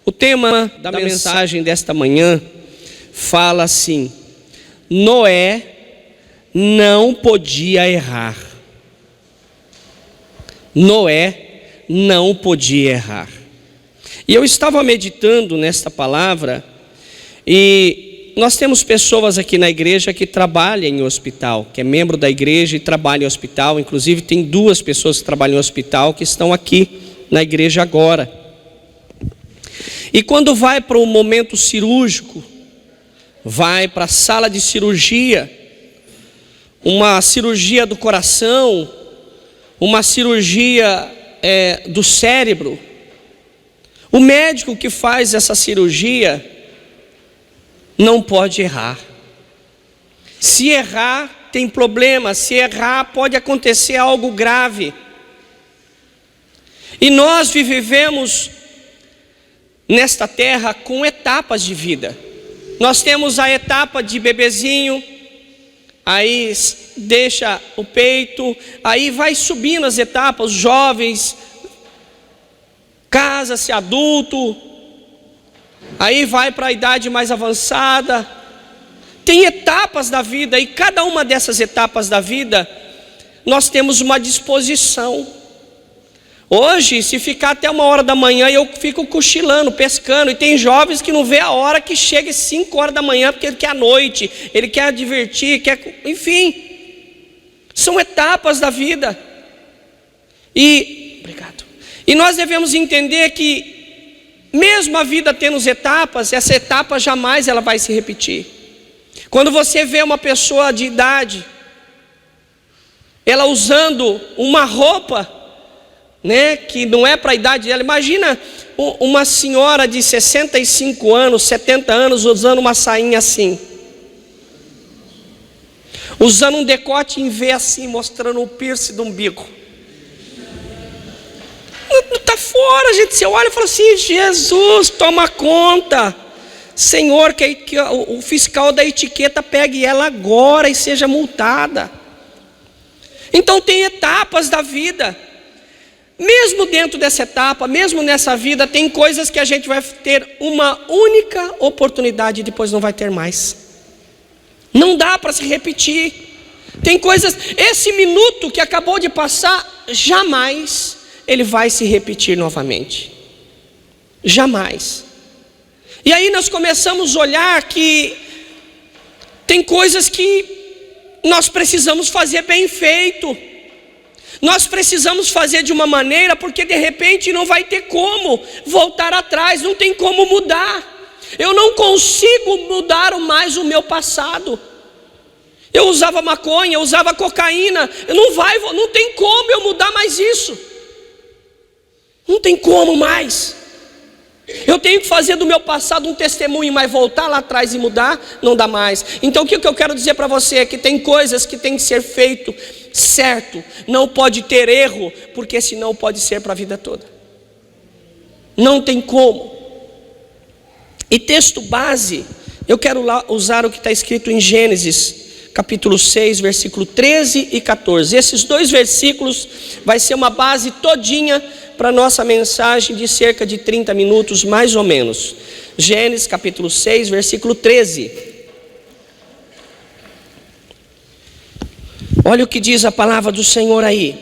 O tema da mensagem desta manhã fala assim: Noé não podia errar. Noé não podia errar. E eu estava meditando nesta palavra, e nós temos pessoas aqui na igreja que trabalham em hospital, que é membro da igreja e trabalha em hospital. Inclusive tem 2 pessoas que trabalham em hospital que estão aqui na igreja agora. E quando vai para o momento cirúrgico, vai para a sala de cirurgia, uma cirurgia do coração, uma cirurgia do cérebro, o médico que faz essa cirurgia não pode errar. Se errar, tem problema. Se errar, pode acontecer algo grave. E nós vivemos nesta terra com etapas de vida. Nós temos a etapa de bebezinho, aí deixa o peito, aí vai subindo as etapas, os jovens, casa-se adulto, aí vai para a idade mais avançada. Tem etapas da vida, e cada uma dessas etapas da vida, nós temos uma disposição. Hoje, se ficar até 1h da manhã, eu fico cochilando, pescando, e tem jovens que não vê a hora que chega às 5h da manhã, porque ele quer a noite, ele quer divertir, enfim, são etapas da vida. E nós devemos entender que, mesmo a vida tendo etapas, essa etapa jamais ela vai se repetir. Quando você vê uma pessoa de idade, ela usando uma roupa, que não é para a idade dela. Imagina uma senhora de 65 anos, 70 anos, usando uma sainha assim, usando um decote em V assim, mostrando o piercing do umbigo. Não está fora, gente. Você olha e fala assim: Jesus, toma conta, Senhor, que o fiscal da etiqueta pegue ela agora e seja multada. Então tem etapas da vida. Mesmo dentro dessa etapa, mesmo nessa vida, tem coisas que a gente vai ter uma única oportunidade e depois não vai ter mais. Não dá para se repetir. Tem coisas, esse minuto que acabou de passar, jamais ele vai se repetir novamente. Jamais. E aí nós começamos a olhar que tem coisas que nós precisamos fazer bem feito. Nós precisamos fazer de uma maneira, porque de repente não vai ter como voltar atrás, não tem como mudar. Eu não consigo mudar mais o meu passado. Eu usava maconha, eu usava cocaína, não tem como eu mudar mais isso. Não tem como mais. Eu tenho que fazer do meu passado um testemunho, mas voltar lá atrás e mudar, não dá mais. Então o que eu quero dizer para você é que tem coisas que tem que ser feito certo, não pode ter erro, porque senão pode ser para a vida toda. Não tem como. E texto base, eu quero lá usar o que está escrito em Gênesis, capítulo 6, versículo 13 e 14. Esses 2 versículos vai ser uma base todinha para a nossa mensagem de cerca de 30 minutos, mais ou menos. Gênesis capítulo 6, versículo 13. Olha o que diz a palavra do Senhor aí.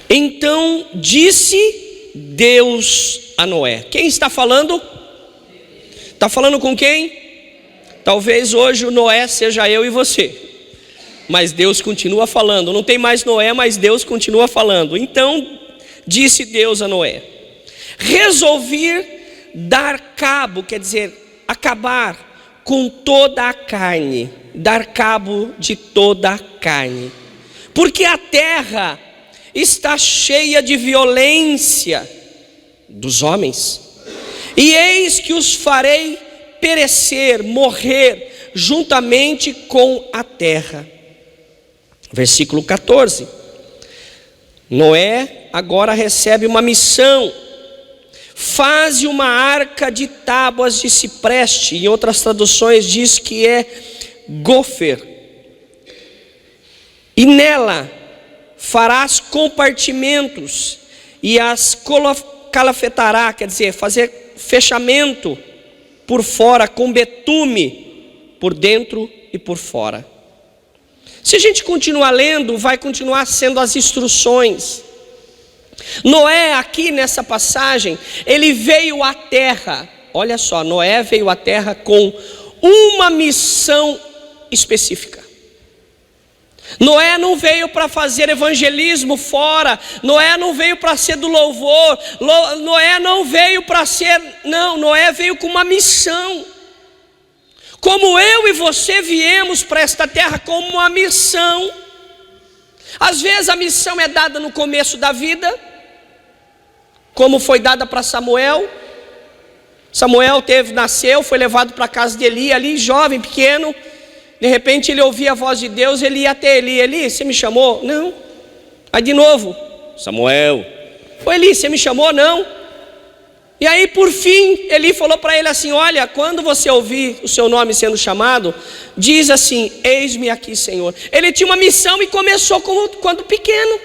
Então disse Deus a Noé. Quem está falando? Está falando com quem? Talvez hoje o Noé seja eu e você. Mas Deus continua falando. Não tem mais Noé, mas Deus continua falando. Então disse Deus a Noé: resolvi dar cabo, quer dizer, acabar com toda a carne. Dar cabo de toda a carne. Porque a terra está cheia de violência dos homens. E eis que os farei perecer, morrer, juntamente com a terra. Versículo 14. Noé agora recebe uma missão. Faze uma arca de tábuas de cipreste. Em outras traduções diz que é gofer. E nela farás compartimentos e as calafetará, quer dizer, fazer fechamento por fora, com betume, por dentro e por fora. Se a gente continuar lendo, vai continuar sendo as instruções. Noé, aqui nessa passagem, ele veio à terra. Olha só, Noé veio à terra com uma missão específica. Noé não veio para fazer evangelismo fora. Noé não veio para ser do louvor. Noé não veio para ser... Não, Noé veio com uma missão. Como eu e você viemos para esta terra com uma missão. Às vezes a missão é dada no começo da vida, como foi dada para Samuel. Samuel nasceu, foi levado para a casa de Eli, ali jovem, pequeno. De repente ele ouvia a voz de Deus, ele ia até Eli. Eli, você me chamou? Não. Aí de novo, Samuel. Ô Eli, você me chamou? Não. E aí por fim, Eli falou para ele assim: olha, quando você ouvir o seu nome sendo chamado, diz assim: eis-me aqui, Senhor. Ele tinha uma missão e começou quando pequeno.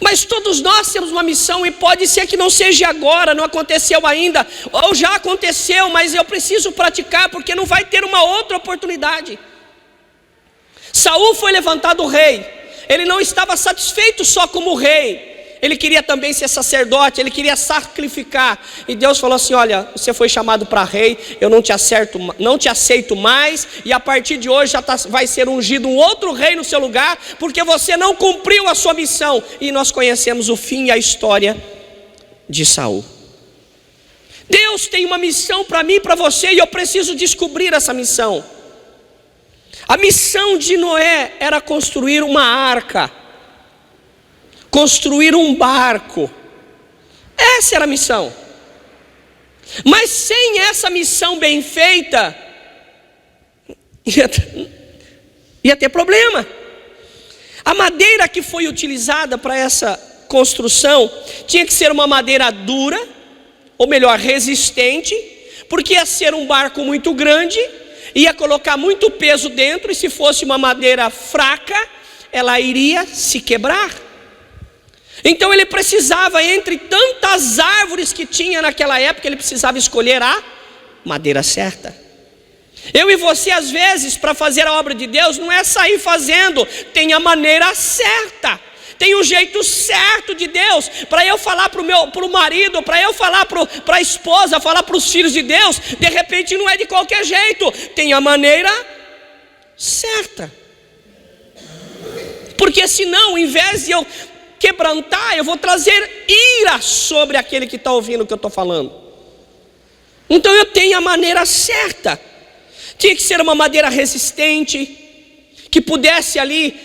Mas todos nós temos uma missão, e pode ser que não seja agora, não aconteceu ainda, ou já aconteceu, mas eu preciso praticar, porque não vai ter uma outra oportunidade. Saul foi levantado rei. Ele não estava satisfeito só como rei, ele queria também ser sacerdote, ele queria sacrificar. E Deus falou assim: olha, você foi chamado para rei, eu não te aceito mais, e a partir de hoje vai ser ungido um outro rei no seu lugar, porque você não cumpriu a sua missão. E nós conhecemos o fim e a história de Saul. Deus tem uma missão para mim e para você, e eu preciso descobrir essa missão. A missão de Noé era construir uma arca, construir um barco. Essa era a missão. Mas sem essa missão bem feita, ia ter problema. A madeira que foi utilizada para essa construção tinha que ser uma madeira dura, ou melhor, resistente, porque ia ser um barco muito grande, ia colocar muito peso dentro, e se fosse uma madeira fraca, ela iria se quebrar. Então ele precisava, entre tantas árvores que tinha naquela época, ele precisava escolher a madeira certa. Eu e você, às vezes, para fazer a obra de Deus, não é sair fazendo, tem a maneira certa, tem o jeito certo de Deus. Para eu falar para o marido, para eu falar para a esposa, falar para os filhos de Deus, de repente não é de qualquer jeito, tem a maneira certa. Porque senão, em vez de eu quebrantar, eu vou trazer ira sobre aquele que está ouvindo o que eu estou falando. Então eu tenho a maneira certa. Tinha que ser uma madeira resistente, que pudesse ali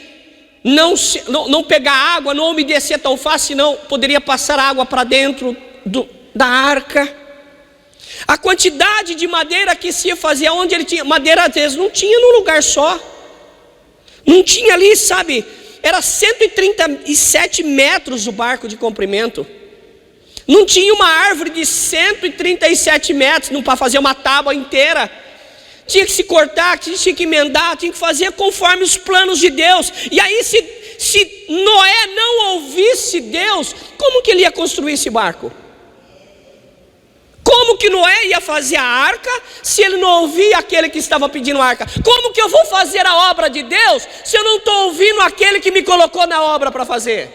não pegar água, não umedecer tão fácil, senão poderia passar água para dentro da arca. A quantidade de madeira que se ia fazer, onde ele tinha madeira, às vezes não tinha num lugar só, não tinha ali, sabe? Era 137 metros o barco de comprimento. Não tinha uma árvore de 137 metros para fazer uma tábua inteira. Tinha que se cortar, tinha que emendar, tinha que fazer conforme os planos de Deus. E aí se Noé não ouvisse Deus, como que ele ia construir esse barco? Como que Noé ia fazer a arca se ele não ouvia aquele que estava pedindo a arca? Como que eu vou fazer a obra de Deus se eu não estou ouvindo aquele que me colocou na obra para fazer?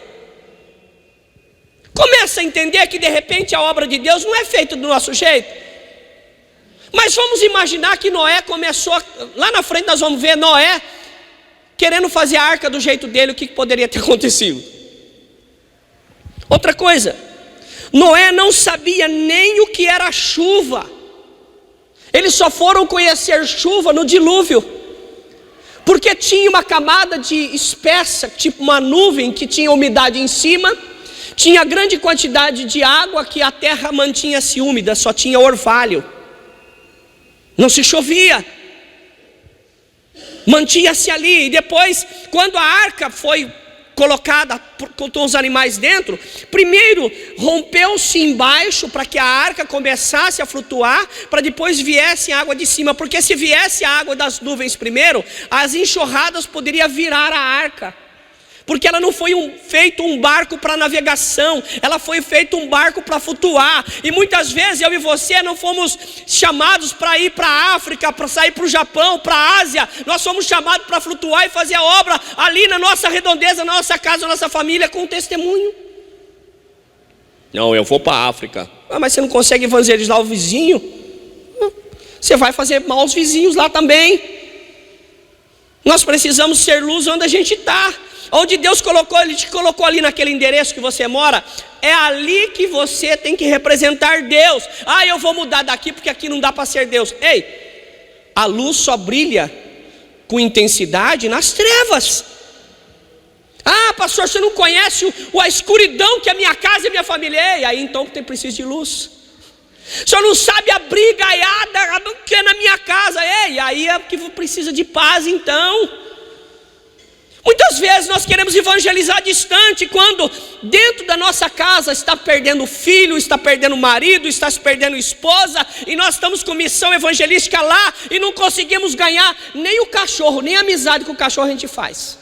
Começa a entender que de repente a obra de Deus não é feita do nosso jeito. Mas vamos imaginar que Noé começou, lá na frente nós vamos ver Noé querendo fazer a arca do jeito dele, o que poderia ter acontecido? Outra coisa, Noé não sabia nem o que era chuva. Eles só foram conhecer chuva no dilúvio, porque tinha uma camada de espessa, tipo uma nuvem que tinha umidade em cima, tinha grande quantidade de água que a terra mantinha-se úmida, só tinha orvalho, não se chovia, mantinha-se ali. E depois, quando a arca foi colocada com os animais dentro, primeiro rompeu-se embaixo para que a arca começasse a flutuar, para depois viesse água de cima, porque se viesse a água das nuvens primeiro, as enxurradas poderiam virar a arca, porque ela não foi feito um barco para navegação, ela foi feito um barco para flutuar. E muitas vezes eu e você não fomos chamados para ir para a África, para sair para o Japão, para a Ásia. Nós fomos chamados para flutuar e fazer a obra ali na nossa redondeza, na nossa casa, na nossa família, com testemunho. Não, eu vou para a África. Mas você não consegue evangelizar o vizinho? Você vai fazer mal aos vizinhos lá também. Nós precisamos ser luz onde a gente está. Onde Deus colocou, Ele te colocou ali naquele endereço que você mora. É ali que você tem que representar Deus. Eu vou mudar daqui porque aqui não dá para ser Deus. Ei, a luz só brilha com intensidade nas trevas. Pastor, você não conhece a escuridão que é a minha casa e a minha família. Ei, aí então tem preciso de luz. O senhor não sabe a brigaiada que é na minha casa. Ei, aí é que precisa de paz então. Muitas vezes nós queremos evangelizar distante, quando dentro da nossa casa está perdendo filho, está perdendo marido, está se perdendo esposa, e nós estamos com missão evangelística lá, e não conseguimos ganhar nem o cachorro, nem a amizade com o cachorro a gente faz.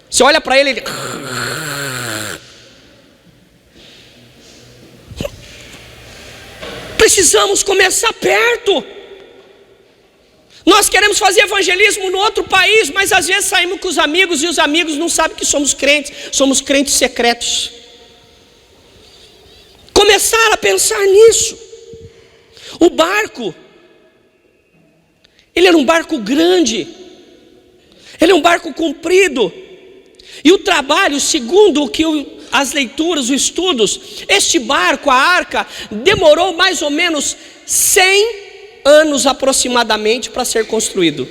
Você olha para ele, ele... Precisamos começar perto. Nós queremos fazer evangelismo no outro país, mas às vezes saímos com os amigos e os amigos não sabem que somos crentes secretos. Começar a pensar nisso. O barco, ele era um barco grande, ele é um barco comprido, e o trabalho, segundo o que as leituras, os estudos, este barco, a arca, demorou mais ou menos 100 anos aproximadamente para ser construído.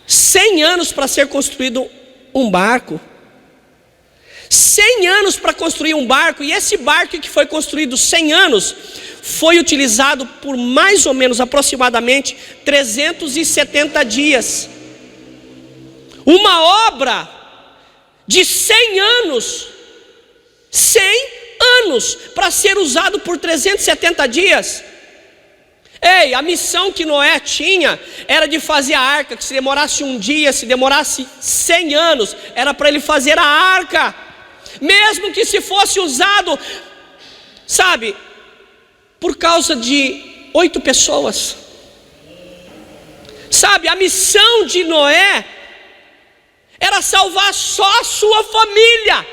100 anos para ser construído um barco. 100 anos para construir um barco. E esse barco que foi construído 100 anos foi utilizado por mais ou menos aproximadamente 370 dias. Uma obra de 100 anos. 100 anos para ser usado por 370 dias. A missão que Noé tinha era de fazer a arca, que se demorasse um dia, se demorasse 100 anos, era para ele fazer a arca, mesmo que se fosse usado, por causa de 8 pessoas. A missão de Noé era salvar só a sua família.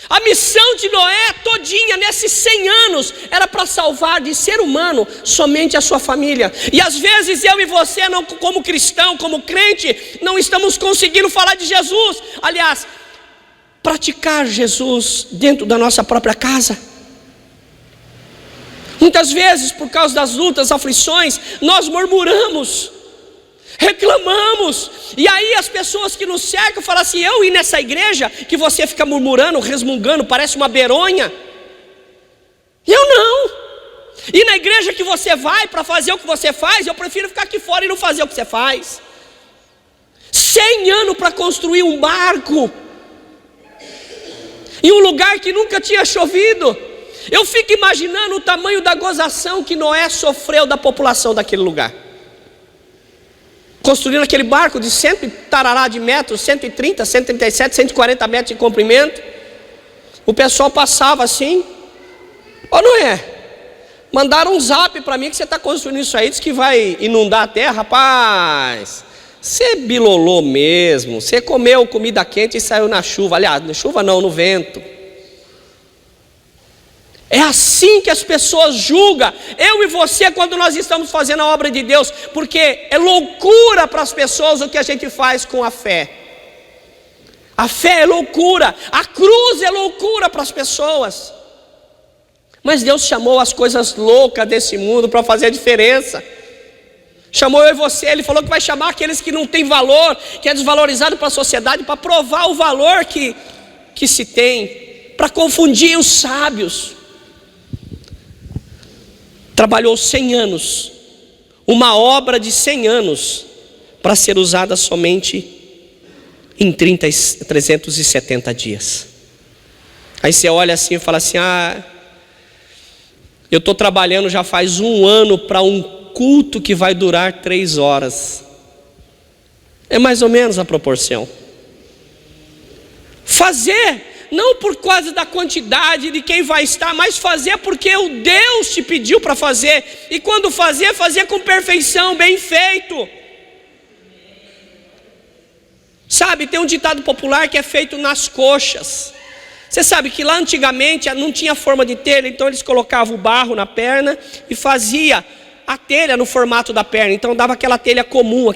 A missão de Noé todinha, nesses 100 anos, era para salvar de ser humano somente a sua família. E às vezes eu e você, não, como cristão, como crente, não estamos conseguindo falar de Jesus. Aliás, praticar Jesus dentro da nossa própria casa. Muitas vezes, por causa das lutas, aflições, nós murmuramos, reclamamos, e aí as pessoas que nos cercam falam assim: eu ir nessa igreja que você fica murmurando, resmungando, parece uma beronha. Eu não. E na igreja que você vai para fazer o que você faz, eu prefiro ficar aqui fora e não fazer o que você faz. 100 anos para construir um barco em um lugar que nunca tinha chovido. Eu fico imaginando o tamanho da gozação que Noé sofreu da população daquele lugar, construindo aquele barco de 100 e tarará de metros, 130, 137, 140 metros de comprimento. O pessoal passava assim: ô Noé, mandaram um zap para mim que você está construindo isso aí, diz que vai inundar a terra. Rapaz, você bilolou mesmo, você comeu comida quente e saiu na chuva. Aliás, na chuva não, no vento. É assim que as pessoas julgam eu e você quando nós estamos fazendo a obra de Deus, porque é loucura para as pessoas o que a gente faz com a fé. A fé é loucura, a cruz é loucura para as pessoas. Mas Deus chamou as coisas loucas desse mundo para fazer a diferença. Chamou eu e você, Ele falou que vai chamar aqueles que não têm valor, que é desvalorizado para a sociedade, para provar o valor que se tem, para confundir os sábios. Trabalhou 100 anos, uma obra de 100 anos, para ser usada somente em 370 dias. Aí você olha assim e fala assim: eu estou trabalhando já faz 1 ano para um culto que vai durar 3 horas. É mais ou menos a proporção. Fazer, não por causa da quantidade de quem vai estar, mas fazer porque o Deus te pediu para fazer. E quando fazer, fazer com perfeição, bem feito. Sabe, tem um ditado popular que é feito nas coxas. Você sabe que lá antigamente não tinha forma de telha, então eles colocavam o barro na perna e fazia a telha no formato da perna. Então dava aquela telha comum,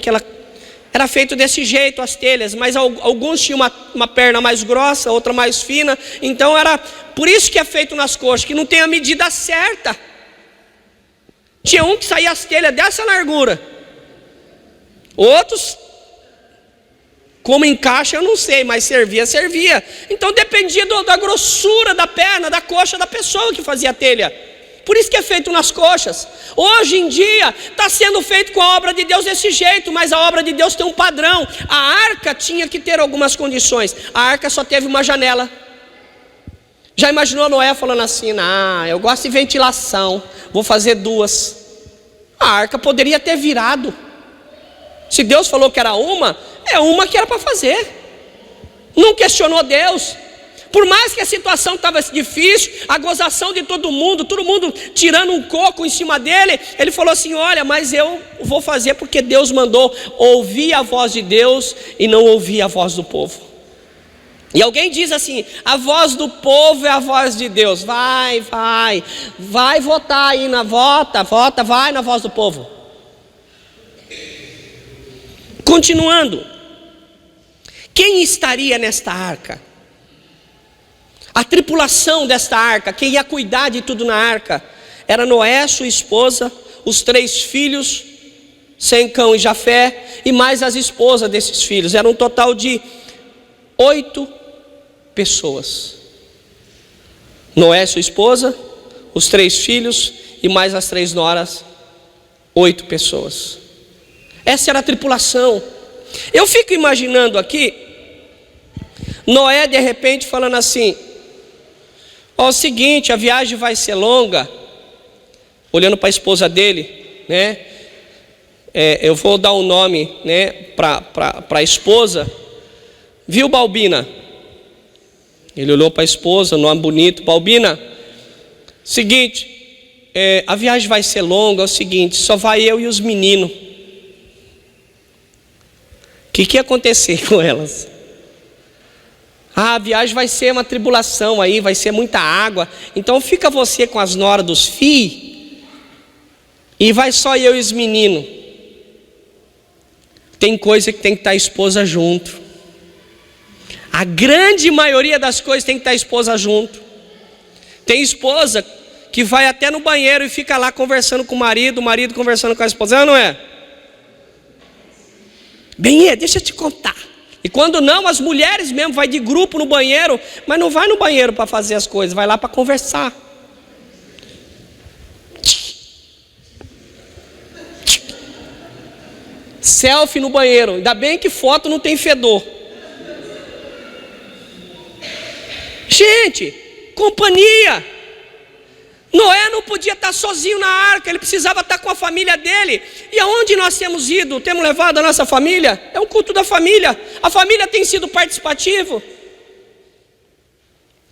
era feito desse jeito as telhas, mas alguns tinham uma perna mais grossa, outra mais fina. Então era por isso que é feito nas coxas, que não tem a medida certa. Tinha um que saía as telhas dessa largura, outros, como encaixa eu não sei, mas servia. Então dependia da grossura da perna, da coxa da pessoa que fazia a telha. Por isso que é feito nas coxas. Hoje em dia está sendo feito com a obra de Deus desse jeito, mas a obra de Deus tem um padrão. A arca tinha que ter algumas condições. A arca só teve uma janela. Já imaginou Noé falando assim: eu gosto de ventilação, vou fazer 2. A arca poderia ter virado. Se Deus falou que era uma, é uma que era para fazer. Não questionou Deus. Por mais que a situação estava difícil, a gozação de todo mundo tirando um coco em cima dele, ele falou assim: olha, mas eu vou fazer porque Deus mandou. Ouvir a voz de Deus e não ouvir a voz do povo. E alguém diz assim: a voz do povo é a voz de Deus. Vai votar aí vai na voz do povo. Continuando, quem estaria nesta arca? A tripulação desta arca, quem ia cuidar de tudo na arca, era Noé, sua esposa, os 3 filhos, Sem, Cão e Jafé, e mais as esposas desses filhos. Era um total de 8 pessoas. Noé, sua esposa, os 3 filhos e mais as 3 noras, 8 pessoas. Essa era a tripulação. Eu fico imaginando aqui Noé de repente falando assim: ó, é o seguinte, a viagem vai ser longa. Olhando para a esposa dele, né? Eu vou dar um nome, né, para a esposa. Viu, Balbina? Ele olhou para a esposa, nome bonito. Balbina, seguinte, a viagem vai ser longa. É o seguinte, só vai eu e os meninos. O que ia acontecer com elas? A viagem vai ser uma tribulação aí, vai ser muita água. Então fica você com as noras dos filhos e vai só eu e os meninos. Tem coisa que tem que estar a esposa junto. A grande maioria das coisas tem que estar a esposa junto. Tem esposa que vai até no banheiro e fica lá conversando com o marido conversando com a esposa, não é? Bem, deixa eu te contar. E quando não, as mulheres mesmo vai de grupo no banheiro, mas não vai no banheiro para fazer as coisas, vai lá para conversar. Selfie no banheiro. Ainda bem que foto não tem fedor. Gente, companhia. Noé não podia estar sozinho na arca, ele precisava estar com a família dele. E aonde nós temos ido, temos levado a nossa família? É um culto da família. A família tem sido participativa.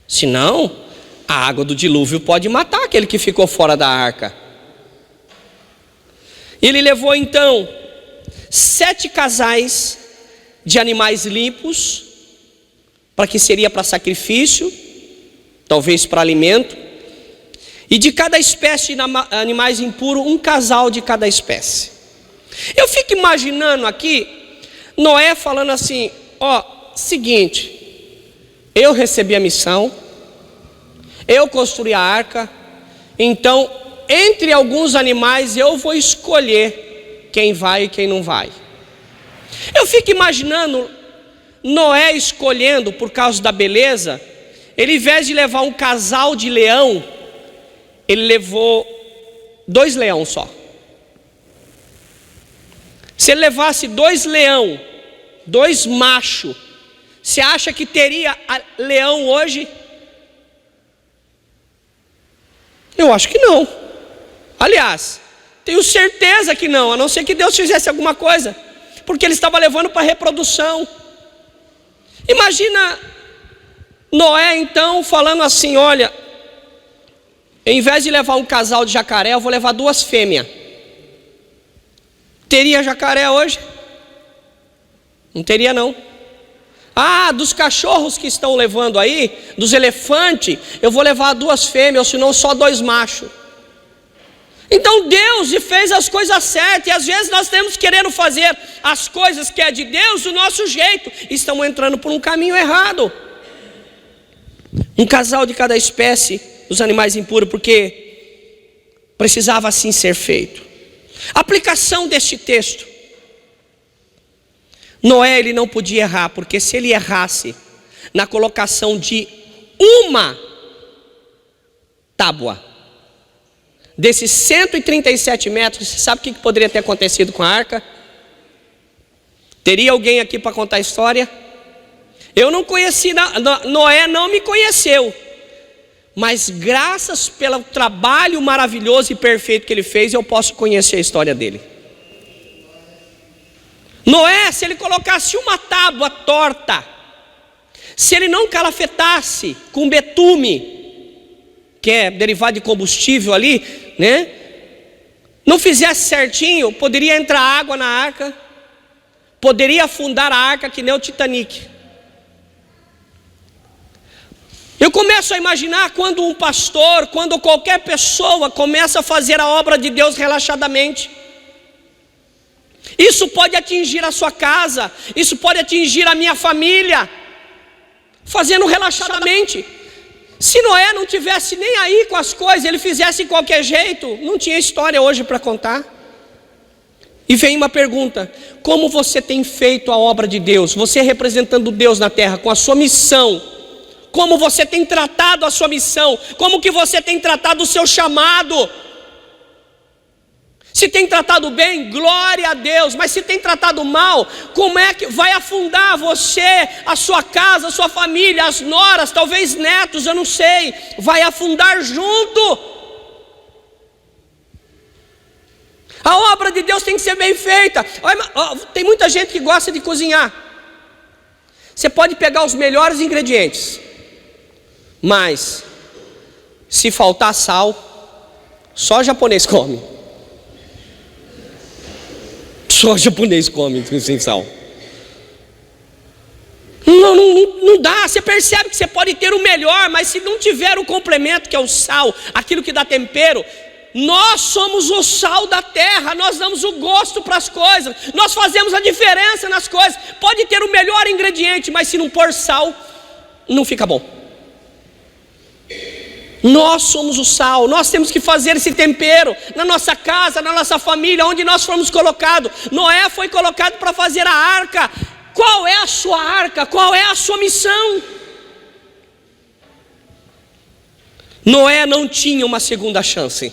Senão, a água do dilúvio pode matar aquele que ficou fora da arca. Ele levou então 7 casais de animais limpos, para que seria para sacrifício, talvez para alimento. E de cada espécie de animais impuros, um casal de cada espécie. Eu fico imaginando aqui Noé falando assim: ó, seguinte, eu recebi a missão, eu construí a arca, então entre alguns animais eu vou escolher quem vai e quem não vai. Eu fico imaginando Noé escolhendo por causa da beleza. Ele, ao invés de levar um casal de leão, ele levou 2 leões só. Se ele levasse 2 leões, 2 machos, você acha que teria leão hoje? Eu acho que não. Aliás, tenho certeza que não, a não ser que Deus fizesse alguma coisa. porque ele estava levando para reprodução. Imagina Noé então falando assim: olha, em vez de levar um casal de jacaré, eu vou levar 2 fêmeas. Teria jacaré hoje? Não teria não. Dos cachorros que estão levando aí, dos elefantes, eu vou levar 2 fêmeas, ou senão só 2 machos. Então Deus fez as coisas certas, e às vezes nós temos querendo fazer as coisas que é de Deus do nosso jeito, e estamos entrando por um caminho errado. Um casal de cada espécie dos animais impuros, porque precisava assim ser feito. Aplicação deste texto: Noé, ele não podia errar, porque se ele errasse na colocação de uma tábua desses 137 metros, você sabe o que poderia ter acontecido com a arca? Teria alguém aqui para contar a história? Eu não conheci, Noé não me conheceu, mas graças pelo trabalho maravilhoso e perfeito que ele fez, eu posso conhecer a história dele. Noé, se ele colocasse uma tábua torta, se ele não calafetasse com betume, que é derivado de combustível ali, né? Não fizesse certinho, poderia entrar água na arca, poderia afundar a arca que nem o Titanic. Eu começo a imaginar quando um pastor, quando qualquer pessoa começa a fazer a obra de Deus relaxadamente. Isso pode atingir a sua casa, isso pode atingir a minha família, fazendo relaxadamente. Se Noé não tivesse nem aí com as coisas, ele fizesse de qualquer jeito, não tinha história hoje para contar. E vem uma pergunta: como você tem feito a obra de Deus? Você representando Deus na terra com a sua missão, como você tem tratado a sua missão? Como que você tem tratado o seu chamado? Se tem tratado bem, glória a Deus. Mas se tem tratado mal, como é que vai afundar você, a sua casa, a sua família, as noras, talvez netos, eu não sei, vai afundar junto. A obra de Deus tem que ser bem feita. Tem muita gente que gosta de cozinhar. Você pode pegar os melhores ingredientes, mas se faltar sal, só japonês come. Só japonês come sem sal. Não dá. Você percebe que você pode ter o melhor, mas se não tiver o complemento, que é o sal, aquilo que dá tempero. Nós somos o sal da terra, nós damos o gosto para as coisas, nós fazemos a diferença nas coisas. Pode ter o melhor ingrediente, mas se não pôr sal, não fica bom. Nós somos o sal, nós temos que fazer esse tempero na nossa casa, na nossa família, onde nós fomos colocados. Noé foi colocado para fazer a arca. Qual é a sua arca? Qual é a sua missão? Noé não tinha uma segunda chance.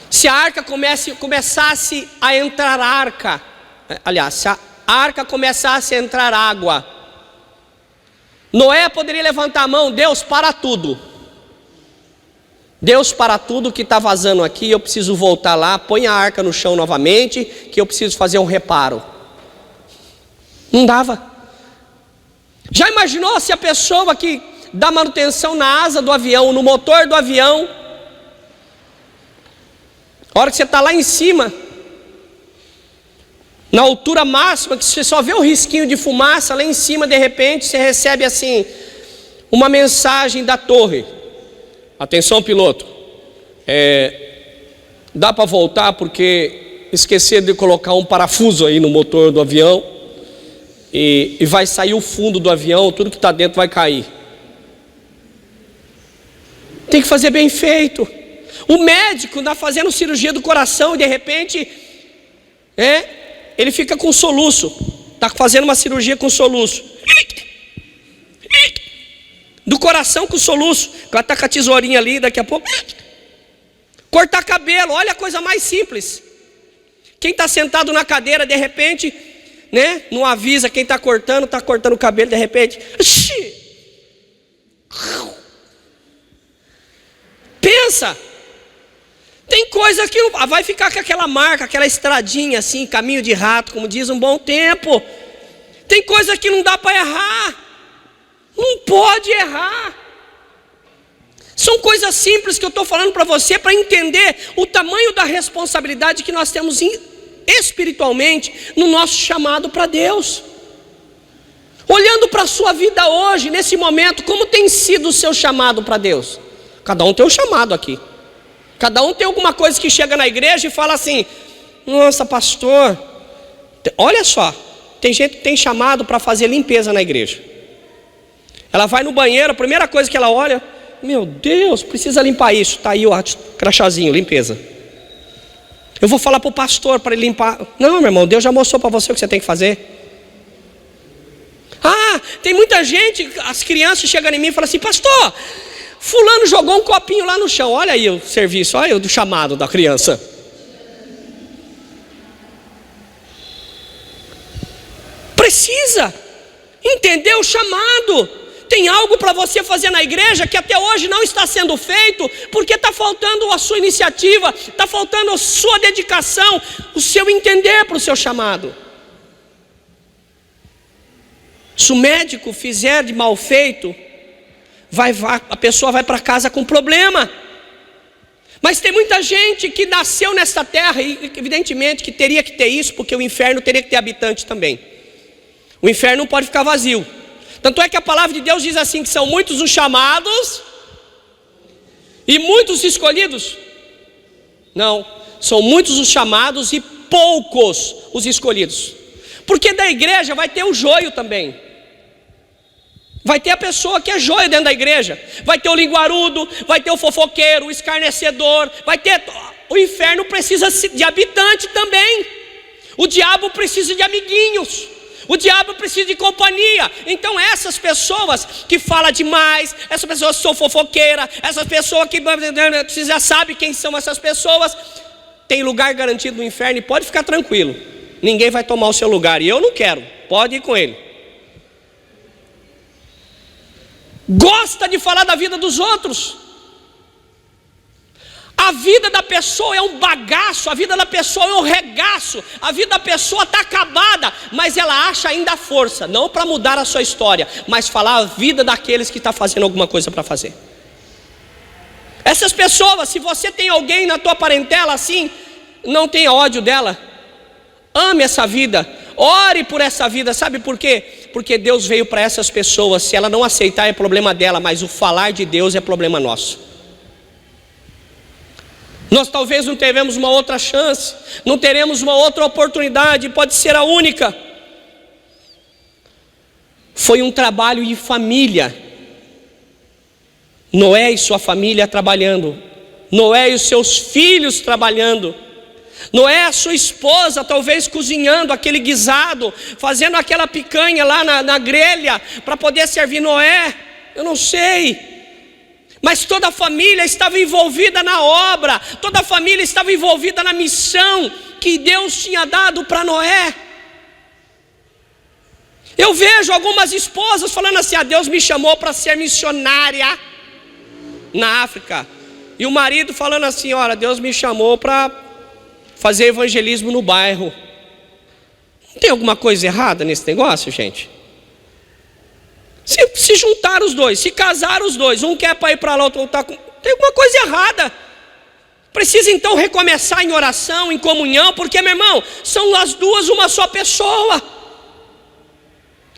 Se a arca começasse a entrar se a arca começasse a entrar água, Noé poderia levantar a mão: Deus, para tudo. Deus, para tudo que está vazando aqui, eu preciso voltar lá, põe a arca no chão novamente, que eu preciso fazer um reparo. Não dava. Já imaginou se a pessoa que dá manutenção na asa do avião, no motor do avião, a hora que você está lá em cima, na altura máxima, que você só vê o risquinho de fumaça lá em cima, de repente você recebe assim uma mensagem da torre: atenção piloto, dá para voltar porque esqueceram de colocar um parafuso aí no motor do avião e vai sair o fundo do avião, tudo que está dentro vai cair. Tem que fazer bem feito. O médico está fazendo cirurgia do coração e de repente ele fica com soluço, está fazendo uma cirurgia com soluço, do coração com soluço, vai estar com a tesourinha ali, daqui a pouco, cortar cabelo, olha a coisa mais simples. Quem está sentado na cadeira, de repente, não avisa quem está cortando o cabelo, de repente, pensa, tem coisa que vai ficar com aquela marca, aquela estradinha assim, caminho de rato, como diz, um bom tempo. Tem coisa que não dá para errar. Não pode errar. São coisas simples que eu estou falando para você, para entender o tamanho da responsabilidade que nós temos espiritualmente no nosso chamado para Deus. Olhando para a sua vida hoje, nesse momento, como tem sido o seu chamado para Deus? Cada um tem um chamado aqui. Cada um tem alguma coisa que chega na igreja e fala assim: nossa, pastor, olha só, tem gente que tem chamado para fazer limpeza na igreja. Ela vai no banheiro, a primeira coisa que ela olha: meu Deus, precisa limpar isso. Está aí o crachazinho, limpeza. Eu vou falar para o pastor para ele limpar. Não, meu irmão, Deus já mostrou para você o que você tem que fazer. Ah, tem muita gente, as crianças chegam em mim e falam assim: pastor, fulano jogou um copinho lá no chão. Olha aí o serviço, olha o chamado da criança. Precisa entender o chamado. Tem algo para você fazer na igreja que até hoje não está sendo feito, porque está faltando a sua iniciativa, está faltando a sua dedicação, o seu entender para o seu chamado. Se o médico fizer de mal feito, a pessoa vai para casa com problema. Mas tem muita gente que nasceu nesta terra, e evidentemente que teria que ter isso, porque o inferno teria que ter habitante também. O inferno não pode ficar vazio. Tanto é que a palavra de Deus diz assim, que são muitos os chamados e muitos escolhidos. Não, são muitos os chamados e poucos os escolhidos. Porque da igreja vai ter o joio também. Vai ter a pessoa que é joia dentro da igreja. Vai ter o linguarudo, vai ter o fofoqueiro, o escarnecedor. Vai ter... O inferno precisa de habitante também. O diabo precisa de amiguinhos. O diabo precisa de companhia. Então essas pessoas que falam demais, essas pessoas que são fofoqueiras, essas pessoas que você já sabe quem são essas pessoas, tem lugar garantido no inferno e pode ficar tranquilo. Ninguém vai tomar o seu lugar. E eu não quero. Pode ir com ele. Gosta de falar da vida dos outros. A vida da pessoa é um bagaço, a vida da pessoa é um regaço, a vida da pessoa está acabada, mas ela acha ainda força, não para mudar a sua história, mas falar a vida daqueles que estão fazendo alguma coisa para fazer. Essas pessoas, se você tem alguém na tua parentela assim, não tenha ódio dela, ame essa vida, ore por essa vida. Sabe por quê? Porque Deus veio para essas pessoas. Se ela não aceitar é problema dela, mas o falar de Deus é problema nosso. Nós talvez não teremos uma outra chance, não teremos uma outra oportunidade, pode ser a única. Foi um trabalho em família. Noé e sua família trabalhando, Noé e os seus filhos trabalhando, Noé, a sua esposa, talvez cozinhando aquele guisado, fazendo aquela picanha lá na grelha, para poder servir Noé, eu não sei. Mas toda a família estava envolvida na obra, toda a família estava envolvida na missão que Deus tinha dado para Noé. Eu vejo algumas esposas falando assim: Deus me chamou para ser missionária na África. E o marido falando assim: olha, Deus me chamou para fazer evangelismo no bairro. Não tem alguma coisa errada nesse negócio, gente? Se juntar os dois, se casar os dois, um quer para ir para lá, outro está com... Tem alguma coisa errada. Precisa então recomeçar em oração, em comunhão, porque, meu irmão, são as duas uma só pessoa.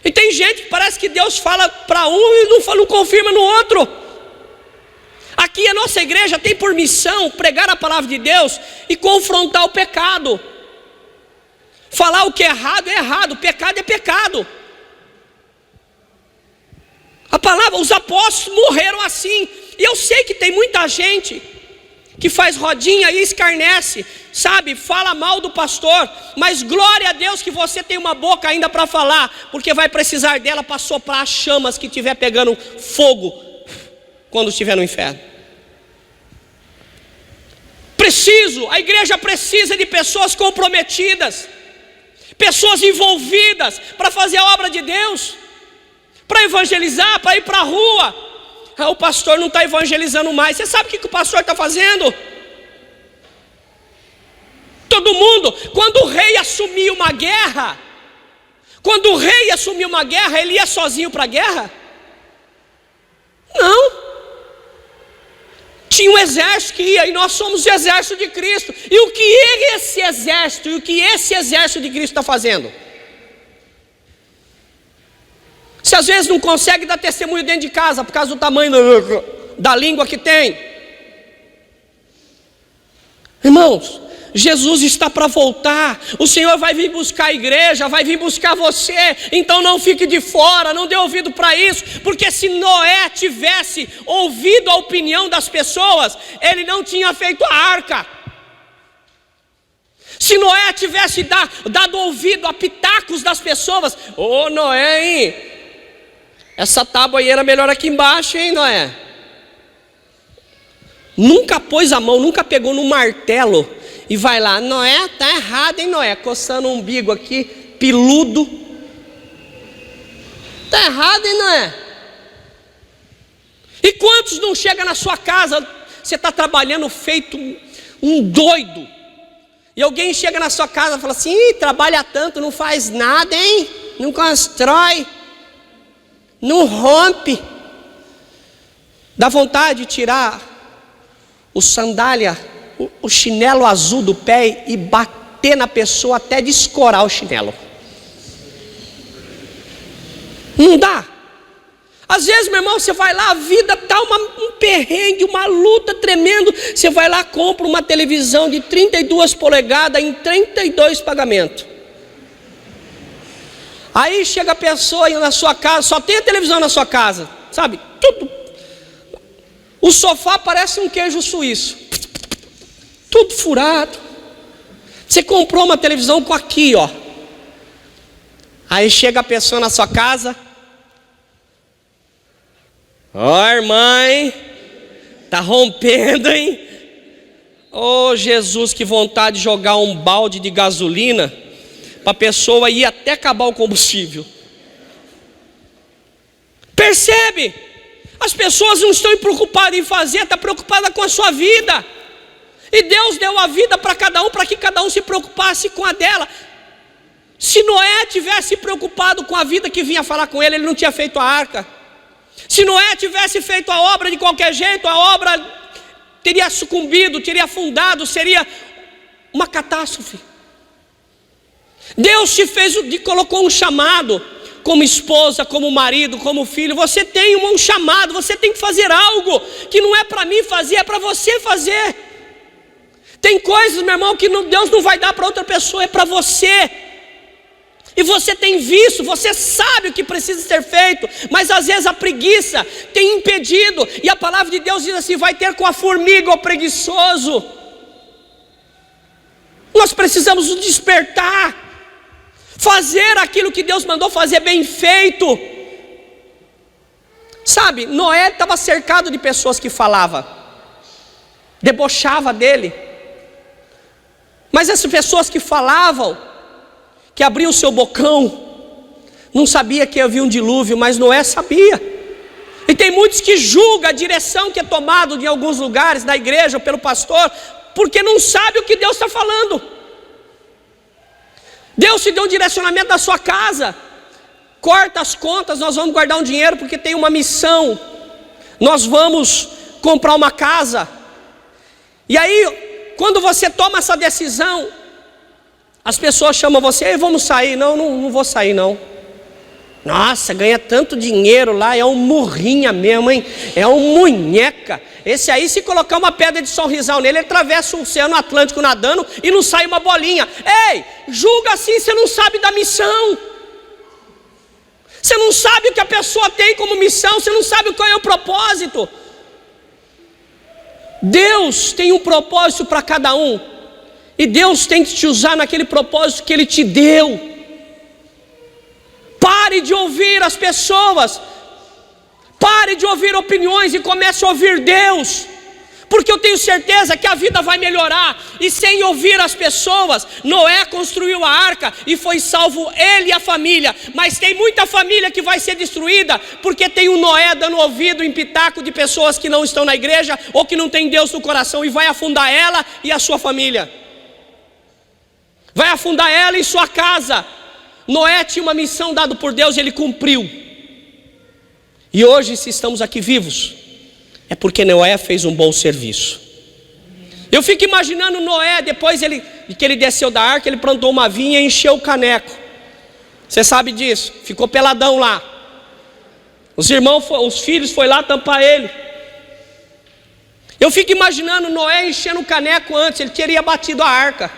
E tem gente que parece que Deus fala para um e não confirma no outro. Aqui a nossa igreja tem por missão pregar a palavra de Deus e confrontar o pecado. Falar o que é errado, pecado é pecado. A palavra, os apóstolos morreram assim. E eu sei que tem muita gente que faz rodinha e escarnece, sabe, fala mal do pastor. Mas glória a Deus que você tem uma boca ainda para falar, porque vai precisar dela para soprar as chamas que estiver pegando fogo quando estiver no inferno. A igreja precisa de pessoas comprometidas, pessoas envolvidas para fazer a obra de Deus, para evangelizar, para ir para a rua. O pastor não está evangelizando mais. Você sabe o que o pastor está fazendo? Todo mundo, quando o rei assumia uma guerra, ele ia sozinho para a guerra? Não. Tinha um exército que ia, e nós somos o exército de Cristo. E o que esse exército de Cristo está fazendo? Se às vezes não consegue dar testemunho dentro de casa, por causa do tamanho da língua que tem. Irmãos, Jesus está para voltar. O Senhor vai vir buscar a igreja, vai vir buscar você. Então não fique de fora, não dê ouvido para isso. Porque se Noé tivesse ouvido a opinião das pessoas, ele não tinha feito a arca. Se Noé tivesse dado ouvido a pitacos das pessoas: ô Noé, hein? Essa tábua aí era melhor aqui embaixo, hein, Noé? Nunca pôs a mão, nunca pegou no martelo e vai lá: Noé, tá errado, hein, Noé? Coçando o umbigo aqui, peludo. Tá errado, hein, Noé? E quantos não chegam na sua casa, você está trabalhando feito um doido, e alguém chega na sua casa e fala assim: ih, trabalha tanto, não faz nada, hein? Não constrói, não rompe. Dá vontade de tirar o sandália, o chinelo azul do pé e bater na pessoa até descorar o chinelo. Não dá. Às vezes, meu irmão, você vai lá, a vida está um perrengue, uma luta tremendo. Você vai lá, compra uma televisão de 32 polegadas em 32 pagamentos. Aí chega a pessoa na sua casa, só tem a televisão na sua casa, sabe? Tudo. O sofá parece um queijo suíço, tudo furado. Você comprou uma televisão com aqui, ó. Aí chega a pessoa na sua casa: ó, irmã, hein? Tá rompendo, hein? Ô, Jesus, que vontade de jogar um balde de gasolina para a pessoa ir até acabar o combustível. Percebe? As pessoas não estão preocupadas em fazer, estão preocupadas com a sua vida. E Deus deu a vida para cada um, para que cada um se preocupasse com a dela. Se Noé tivesse preocupado com a vida que vinha falar com ele, ele não tinha feito a arca. Se Noé tivesse feito a obra de qualquer jeito, a obra teria sucumbido, teria afundado, seria uma catástrofe. Deus te colocou um chamado, como esposa, como marido, como filho. Você tem um chamado, você tem que fazer algo que não é para mim fazer, é para você fazer. Tem coisas, meu irmão, que Deus não vai dar para outra pessoa, é para você. E você tem visto, você sabe o que precisa ser feito, mas às vezes a preguiça tem impedido. E a palavra de Deus diz assim: vai ter com a formiga o preguiçoso. Nós precisamos nos despertar, fazer aquilo que Deus mandou fazer bem feito. Sabe, Noé estava cercado de pessoas que falavam, debochava dele. Mas essas pessoas que falavam, que abriam o seu bocão, não sabia que havia um dilúvio, mas Noé sabia. E tem muitos que julgam a direção que é tomada em alguns lugares da igreja ou pelo pastor, porque não sabe o que Deus está falando. Deus te deu um direcionamento na sua casa: corta as contas, nós vamos guardar um dinheiro porque tem uma missão, nós vamos comprar uma casa. E aí, quando você toma essa decisão, as pessoas chamam você: vamos sair. Não vou sair não. Nossa, ganha tanto dinheiro lá, é um murrinha mesmo, hein? É um munheca. Esse aí, se colocar uma pedra de sorrisal nele, ele atravessa o Oceano Atlântico nadando e não sai uma bolinha. Ei, julga assim, você não sabe da missão. Você não sabe o que a pessoa tem como missão, você não sabe qual é o propósito. Deus tem um propósito para cada um, e Deus tem que te usar naquele propósito que Ele te deu. Pare de ouvir as pessoas, pare de ouvir opiniões e comece a ouvir Deus, porque eu tenho certeza que a vida vai melhorar. E sem ouvir as pessoas, Noé construiu a arca e foi salvo ele e a família. Mas tem muita família que vai ser destruída porque tem um Noé dando ouvido em pitaco de pessoas que não estão na igreja ou que não tem Deus no coração, e vai afundar ela e a sua família. vai afundar ela e sua casa. Noé tinha uma missão dada por Deus e ele cumpriu. E hoje, se estamos aqui vivos, é porque Noé fez um bom serviço. Eu fico imaginando Noé, depois que ele desceu da arca, ele plantou uma vinha e encheu o caneco. Você sabe disso, ficou peladão lá. Os filhos foram lá tampar ele. Eu fico imaginando Noé enchendo o caneco antes, ele teria batido a arca.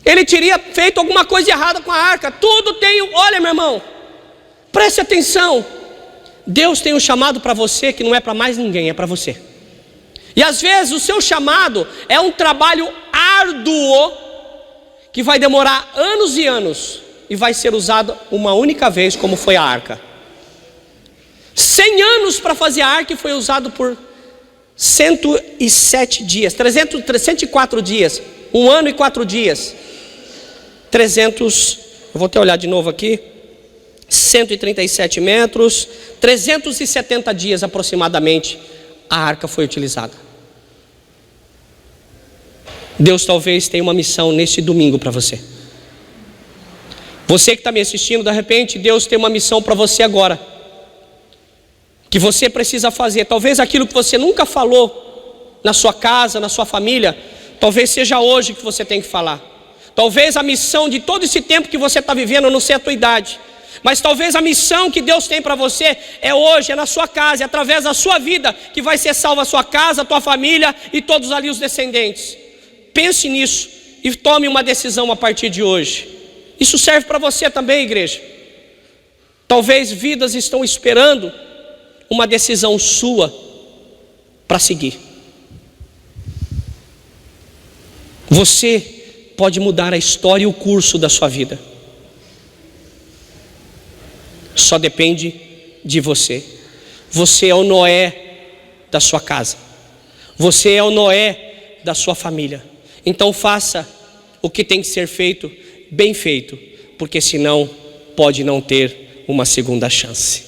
Ele teria feito alguma coisa errada com a arca. Tudo tem, olha meu irmão, preste atenção. Deus tem um chamado para você que não é para mais ninguém, é para você. E às vezes o seu chamado é um trabalho árduo, que vai demorar anos e anos, e vai ser usado uma única vez, como foi a arca. 100 anos para fazer a arca, e foi usado por 107 dias, 104 dias, 1 ano e 4 dias, 300, eu vou até olhar de novo aqui, 137 metros, 370 dias aproximadamente, a arca foi utilizada. Deus talvez tenha uma missão nesse domingo para você. Você que está me assistindo, de repente Deus tem uma missão para você agora, que você precisa fazer. Talvez aquilo que você nunca falou na sua casa, na sua família, talvez seja hoje que você tem que falar. Talvez a missão de todo esse tempo que você está vivendo, eu não sei a tua idade, mas talvez a missão que Deus tem para você é hoje, é na sua casa, é através da sua vida que vai ser salva a sua casa, a tua família e todos ali os descendentes. Pense nisso e tome uma decisão a partir de hoje. Isso serve para você também, igreja. Talvez vidas estão esperando uma decisão sua para seguir. Você pode mudar a história e o curso da sua vida. Só depende de você. Você é o Noé da sua casa. Você é o Noé da sua família. Então faça o que tem que ser feito, bem feito, porque senão pode não ter uma segunda chance.